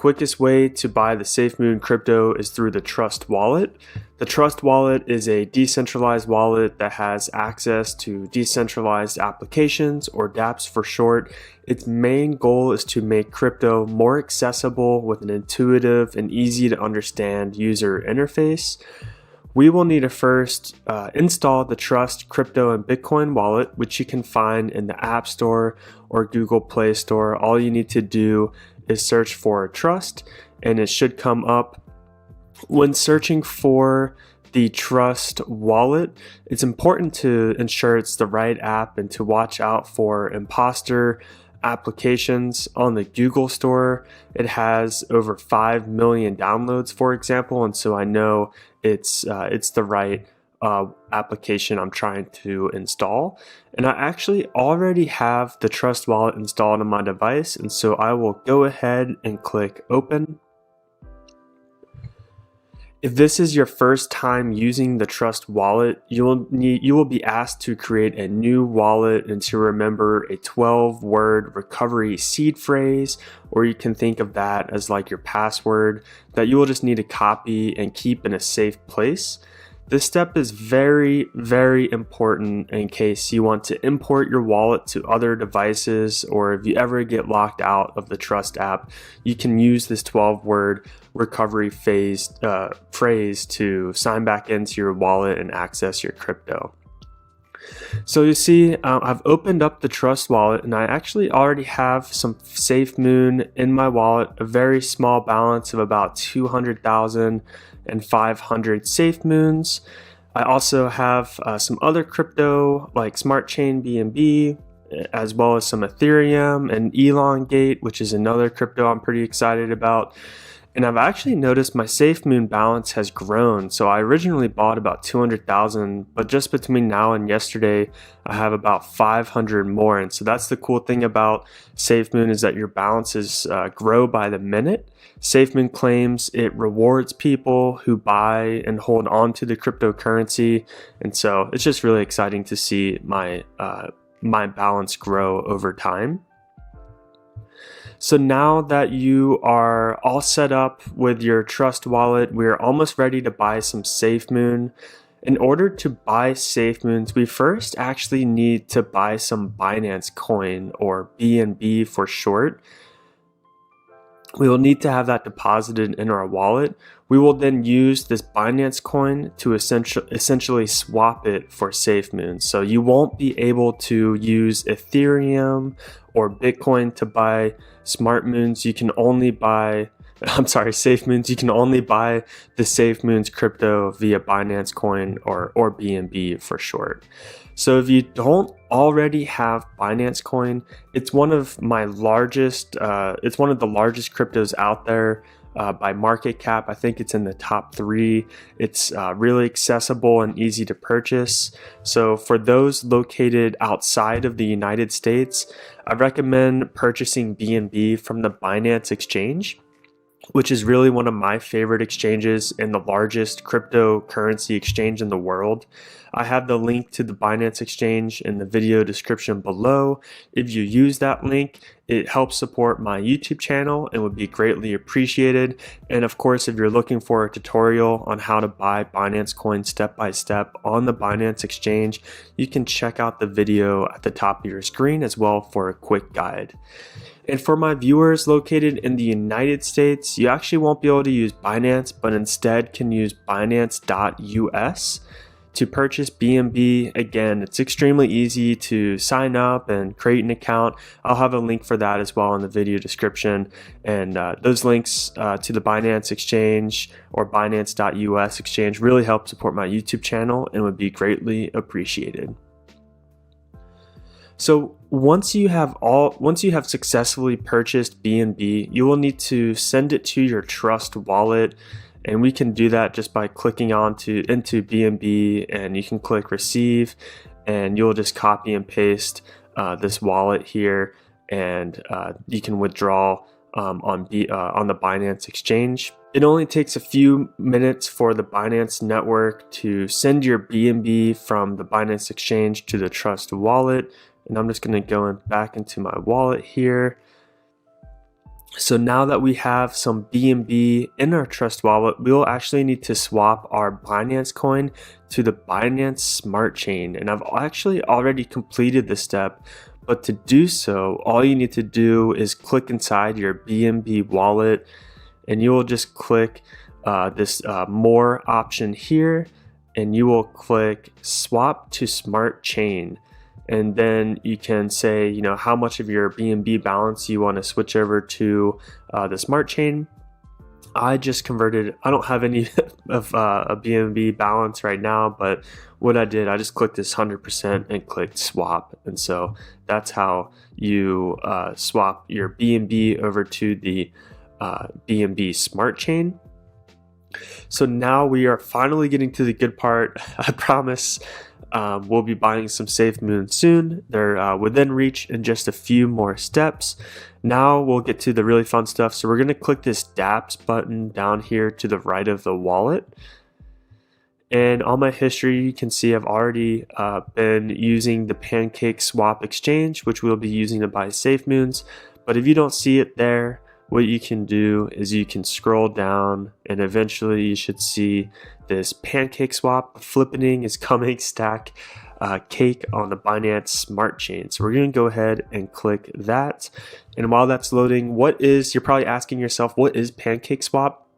quickest way to buy the SafeMoon crypto is through the Trust Wallet. The Trust Wallet is a decentralized wallet that has access to decentralized applications, or dApps for short. Its main goal is to make crypto more accessible with an intuitive and easy to understand user interface. We will need to first install the Trust Crypto and Bitcoin wallet, which you can find in the App Store or Google Play Store. All you need to do is search for Trust and it should come up. When searching for the Trust wallet, it's important to ensure it's the right app and to watch out for imposter applications. On the Google Store, it has over 5 million downloads, for example, and so I know it's the right application I'm trying to install. And I actually already have the Trust wallet installed on my device, and so I will go ahead and click open. If this is your first time using the Trust wallet, you will be asked to create a new wallet and to remember a 12-word recovery seed phrase, or you can think of that as like your password that you will just need to copy and keep in a safe place. This step is very, very important in case you want to import your wallet to other devices, or if you ever get locked out of the Trust app, you can use this 12-word recovery phrase to sign back into your wallet and access your crypto. So you see, I've opened up the Trust wallet and I actually already have some SafeMoon in my wallet, a very small balance of about 200,500 SafeMoons. I also have some other crypto like SmartChain BNB, as well as some Ethereum and Elongate, which is another crypto I'm pretty excited about. And I've actually noticed my SafeMoon balance has grown. So I originally bought about 200,000, but just between now and yesterday, I have about 500 more. And so that's the cool thing about SafeMoon, is that your balances grow by the minute. SafeMoon claims it rewards people who buy and hold on to the cryptocurrency. And so it's just really exciting to see my balance grow over time. So now that you are all set up with your Trust wallet, we're almost ready to buy some SafeMoon. In order to buy SafeMoons, we first actually need to buy some Binance coin, or BNB for short. We will need to have that deposited in our wallet. We will then use this Binance coin to essentially swap it for SafeMoon. So you won't be able to use Ethereum or Bitcoin to buy SmartMoons. You can only buy, SafeMoons. You can only buy the SafeMoons crypto via Binance coin or BNB for short. So if you don't already have Binance coin, it's one of the largest cryptos out there by market cap. I think it's in the top 3. It's really accessible and easy to purchase. So for those located outside of the United States, I recommend purchasing BNB from the Binance exchange, which is really one of my favorite exchanges and the largest cryptocurrency exchange in the world. I have the link to the Binance exchange in the video description below. If you use that link, it helps support my YouTube channel and would be greatly appreciated. And of course, if you're looking for a tutorial on how to buy Binance coin step by step on the Binance exchange, you can check out the video at the top of your screen as well for a quick guide. And for my viewers located in the United States, you actually won't be able to use Binance, but instead can use Binance.us to purchase BNB. Again, it's extremely easy to sign up and create an account. I'll have a link for that as well in the video description. And those links to the Binance exchange or Binance.us exchange really help support my YouTube channel and would be greatly appreciated. So once you have successfully purchased BNB, you will need to send it to your Trust wallet, and we can do that just by clicking into BNB, and you can click receive, and you'll just copy and paste this wallet here, and you can withdraw on the Binance exchange. It only takes a few minutes for the Binance network to send your BNB from the Binance exchange to the Trust wallet. And I'm just going to go back into my wallet here. So now that we have some BNB in our Trust wallet, we will actually need to swap our Binance coin to the Binance Smart Chain. And I've actually already completed this step, but to do so, all you need to do is click inside your BNB wallet, and you will just click this more option here, and you will click swap to Smart Chain. And then you can say, you know, how much of your BNB balance you want to switch over to the Smart Chain. I just converted, I don't have any of a BNB balance right now, but what I did, I just clicked this 100% and clicked swap. And so that's how you swap your BNB over to the BNB Smart Chain. So now we are finally getting to the good part. I promise we'll be buying some SafeMoon soon. They're within reach in just a few more steps. Now we'll get to the really fun stuff. So we're going to click this dApps button down here to the right of the wallet. And on my history, you can see I've already been using the pancake swap exchange, which we'll be using to buy SafeMoons. But if you don't see it there, what you can do is you can scroll down and eventually you should see this pancake swap flippening is coming stack cake on the Binance Smart Chain. So we're going to go ahead and click that. And while that's loading, you're probably asking yourself, what is pancake swap?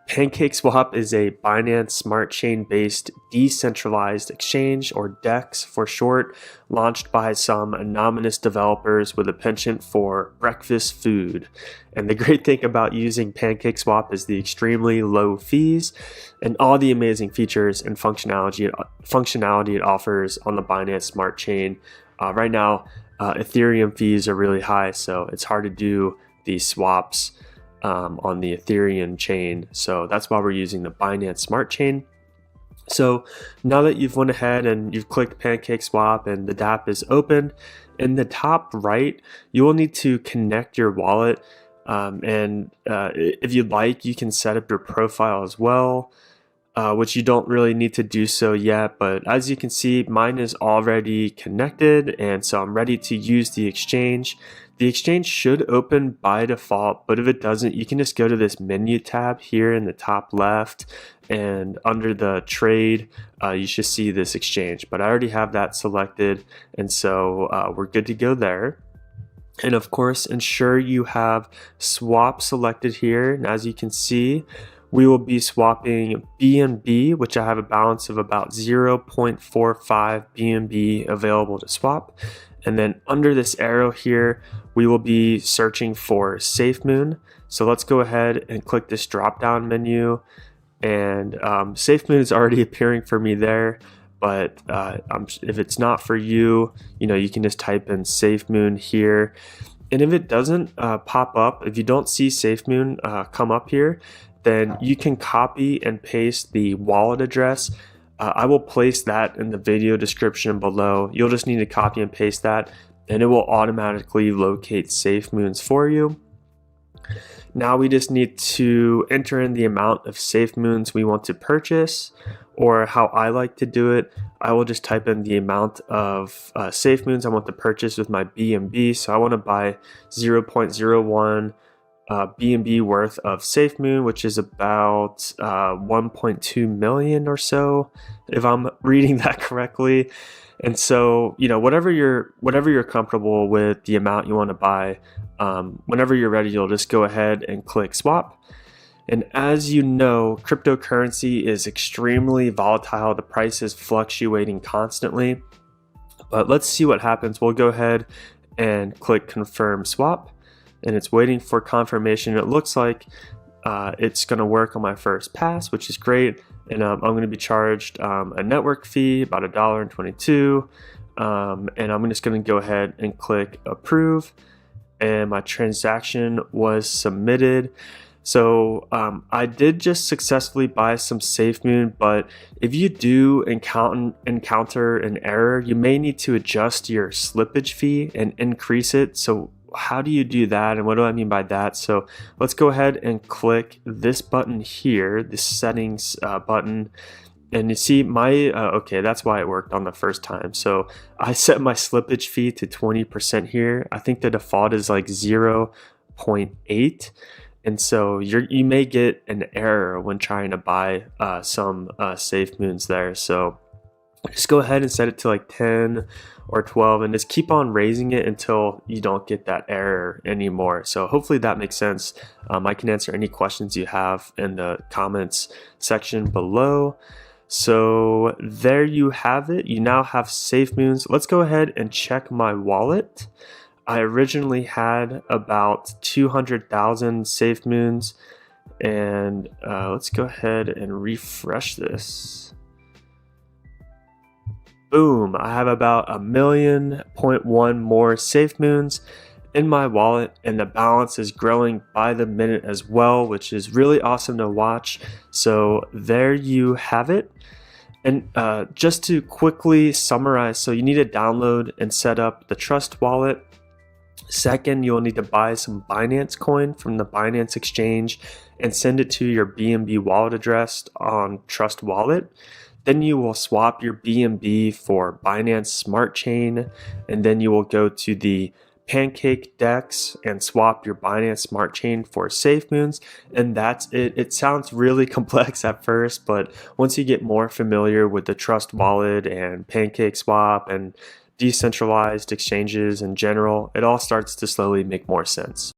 Pancake Swap is a Binance Smart Chain based decentralized exchange, or DEX for short, launched by some anonymous developers with a penchant for breakfast food. And the great thing about using Pancake Swap is the extremely low fees and all the amazing features and functionality it offers on the Binance Smart Chain. Right now, Ethereum fees are really high, so it's hard to do these swaps on the Ethereum chain. So that's why we're using the Binance Smart Chain. So now that you've went ahead and you've clicked Pancake Swap and the dApp is open, in the top right, you will need to connect your wallet. If you'd like, you can set up your profile as well, which you don't really need to do so yet. But as you can see, mine is already connected, and so I'm ready to use the exchange. The exchange should open by default, but if it doesn't, you can just go to this menu tab here in the top left, and under the trade, you should see this exchange. But I already have that selected, and so we're good to go there. And of course, ensure you have swap selected here. And as you can see, we will be swapping BNB, which I have a balance of about 0.45 BNB available to swap. And then under this arrow here, we will be searching for SafeMoon. So let's go ahead and click this drop down menu. And SafeMoon is already appearing for me there. But if it's not for you, you can just type in SafeMoon here. And if it doesn't pop up, if you don't see SafeMoon come up here, then you can copy and paste the wallet address. I will place that in the video description below. You'll just need to copy and paste that, and it will automatically locate SafeMoons for you. Now we just need to enter in the amount of SafeMoons we want to purchase, or how I like to do it, I will just type in the amount of SafeMoons I want to purchase with my BNB. So I want to buy 0.01 BNB worth of SafeMoon, which is about 1.2 million or so, if I'm reading that correctly. And so, whatever you're comfortable with the amount you want to buy, whenever you're ready, you'll just go ahead and click swap. And as you know, cryptocurrency is extremely volatile. The price is fluctuating constantly. But let's see what happens. We'll go ahead and click confirm swap, and it's waiting for confirmation. It looks like it's going to work on my first pass, which is great. And I'm going to be charged a network fee, about $1.22. And I'm just going to go ahead and click approve. And my transaction was submitted. So I did just successfully buy some SafeMoon, but if you do encounter an error, you may need to adjust your slippage fee and increase it. So how do you do that, and what do I mean by that? So let's go ahead and click this button here, this settings button, and you see my okay, that's why it worked on the first time. So I set my slippage fee to 20% here. I think the default is like 0 0.8. And so you may get an error when trying to buy some SafeMoons there. So just go ahead and set it to like 10 or 12 and just keep on raising it until you don't get that error anymore. So hopefully that makes sense. I can answer any questions you have in the comments section below. So there you have it. You now have SafeMoons. Let's go ahead and check my wallet. I originally had about 200,000 SafeMoons, and let's go ahead and refresh this. Boom, I have about 1.1 million more SafeMoons in my wallet, and the balance is growing by the minute as well, which is really awesome to watch. So there you have it. And just to quickly summarize, so you need to download and set up the Trust wallet. Second, you'll need to buy some Binance coin from the Binance exchange and send it to your BNB wallet address on Trust wallet. Then you will swap your BNB for Binance Smart Chain, and then you will go to the Pancake DEX and swap your Binance Smart Chain for SafeMoons, and that's it. It sounds really complex at first, but once you get more familiar with the Trust wallet and Pancake swap and decentralized exchanges in general, it all starts to slowly make more sense.